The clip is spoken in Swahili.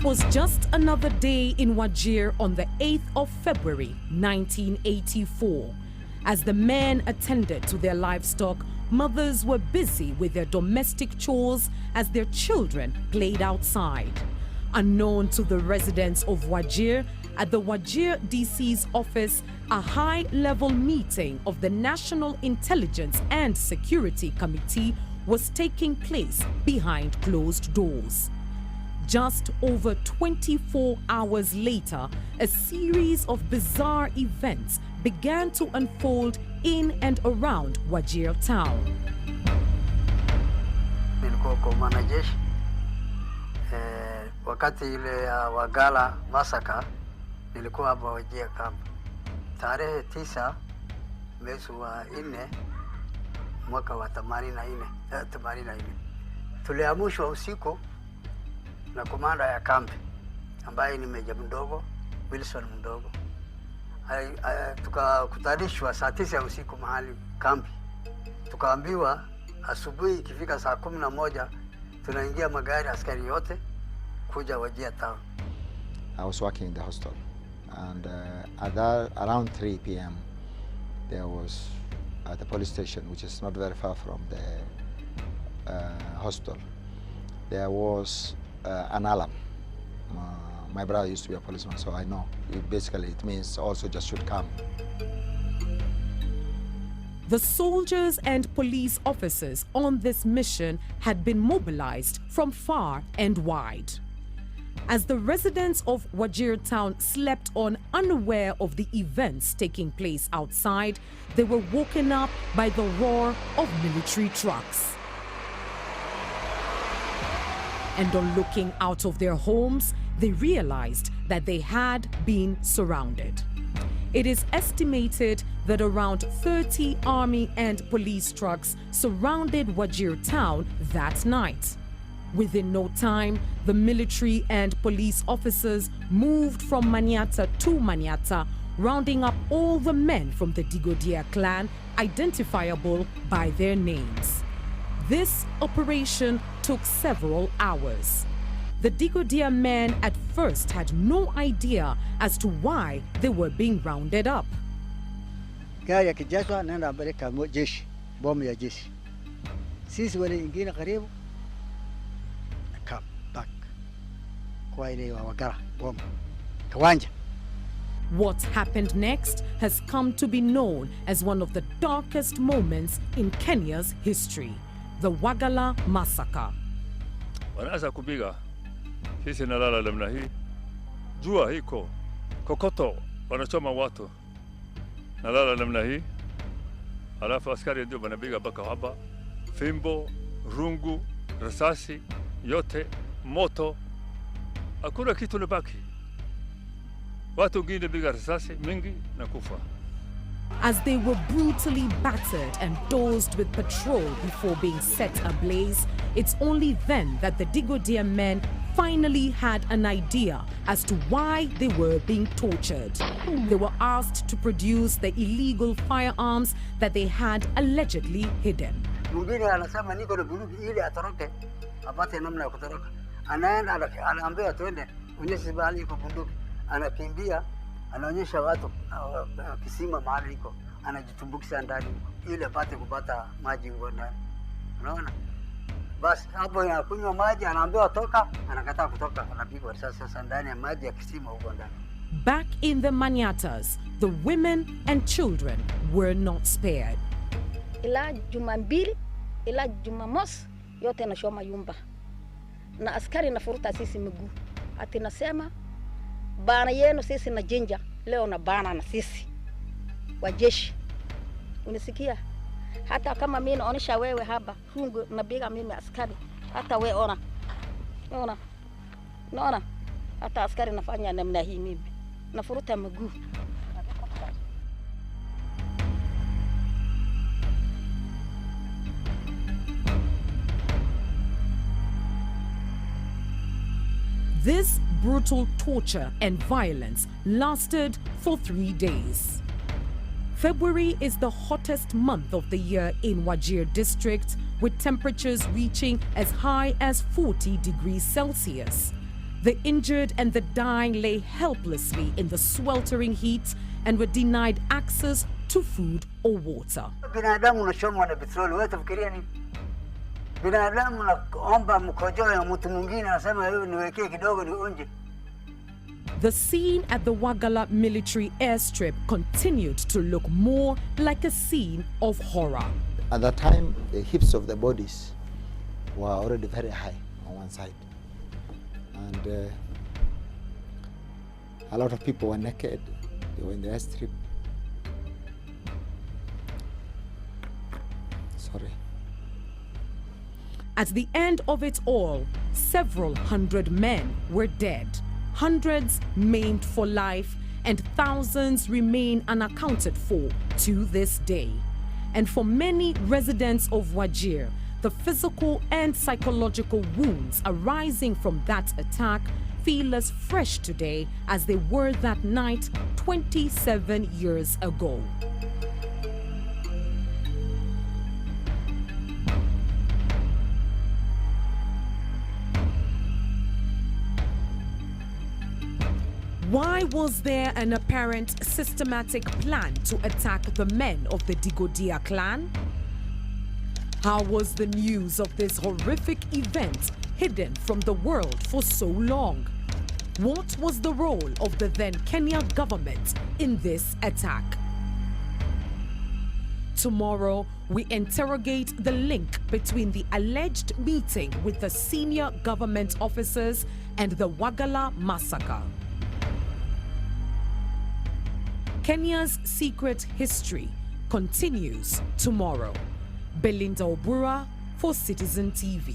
was just another day in Wajir on the 8th of February 1984. As the men attended to their livestock, mothers were busy with their domestic chores as their children played outside. Unknown to the residents of Wajir, at the Wajir DC's office, a high-level meeting of the National Intelligence and Security Committee was taking place behind closed doors. Just over 24 hours later, a series of bizarre events began to unfold in and around Wajir town. Nilikuwa kwa mwanajeshi wakati ile ya Wagalla massacre, nilikuwa hapa Wajir camp. Tarehe 9 mwezi wa 4 mwaka wa 84. Tuliamshwa usiku na komanda ya kambi ambaye ni meja mdogo Wilson mdogo. Tukakutanishwa saa 9 ya usiku mahali kambi. Tukaambiwa asubuhi ikifika saa 11 tunaingia magari askari yote kuja Wajir town. I was working in the hostel, and around 3 p.m. there was at the police station, which is not very far from the hostel, there was an alarm. My brother used to be a policeman, so I know. It means all soldiers should come. The soldiers and police officers on this mission had been mobilized from far and wide. As the residents of Wajir town slept on, unaware of the events taking place outside, they were woken up by the roar of military trucks. And on looking out of their homes, they realized that they had been surrounded. It is estimated that around 30 army and police trucks surrounded Wajir town that night. Within no time, the military and police officers moved from Manyata to Manyata, rounding up all the men from the Digodia clan, identifiable by their names. This operation took several hours. The Digodia men at first had no idea as to why they were being rounded up. Gari ya kijaswa naenda Amerika jeshi, bomu ya jeshi. Sisi wale ingine karibu come back kwa ile wa Wagalla bomu kawanja. What happened next has come to be known as one of the darkest moments in Kenya's history, the Wagalla massacre. Wanaanza kupiga, sisi nalala namna hii, jua hiko, kokoto, wanachoma watu, nalala namna hii, alafu askari ndio wanapiga mpaka hapa, fimbo, rungu, risasi, yote, moto, hakuna kitu libaki. Watu wengine piga risasi mingi na kufa. As they were brutally battered and dosed with petrol before being set ablaze, it's only then that the Digodia men finally had an idea as to why they were being tortured. They were asked to produce the illegal firearms that they had allegedly hidden. Mwingine anasema niko na bunduki ili atoroke, apate namna ya kutoroka. Anaenda anaambia twende, onyesha bali iko bunduki. Anakimbia, anaonyesha watu kisima mahali iko, anajitumbukiza ndani ili apate kupata maji huko ndani. Unaona? Basi hapo anakunywa maji, anaambiwa toka, anakataa kutoka, anapigwa risasi sasa ndani ya maji ya kisima huko ndani. Back in the Manyatas, the women and children were not spared. Ila Jumapili, ila Jumamosi yote anashoma yumba. Na askari nafuruta sisi miguu. Ati nasema bana yenu sisi na jinja, leo na bana na sisi wajeshi. Unisikia? Hata kama mimi naonesha wewe hapa, hungu nabiga mimi askari, hata wewe ona. Naona hata askari nafanya namna hii mimi. Nafuruta miguu. This brutal torture and violence lasted for 3 days. February is the hottest month of the year in Wajir district, with temperatures reaching as high as 40 degrees Celsius. The injured and the dying lay helplessly in the sweltering heat and were denied access to food or water. Binadamu unachomwa na petroli, wewe tafikiria nini? Binadamu naomba mkojo ya mtu mwingine anasema wewe niwekee kidogo nionje. The scene at the Wagalla military airstrip continued to look more like a scene of horror. At that time, the hips of the bodies were already very high on one side. And a lot of people were naked. They were in the airstrip. Sorry. At the end of it all, several hundred men were dead, hundreds maimed for life, and thousands remain unaccounted for to this day. And for many residents of Wajir, the physical and psychological wounds arising from that attack feel as fresh today as they were that night 27 years ago. Why was there an apparent systematic plan to attack the men of the Digodia clan? How was the news of this horrific event hidden from the world for so long? What was the role of the then Kenya government in this attack? Tomorrow, we interrogate the link between the alleged meeting with the senior government officers and the Wagalla massacre. Kenya's secret history continues tomorrow. Belinda Obura for Citizen TV.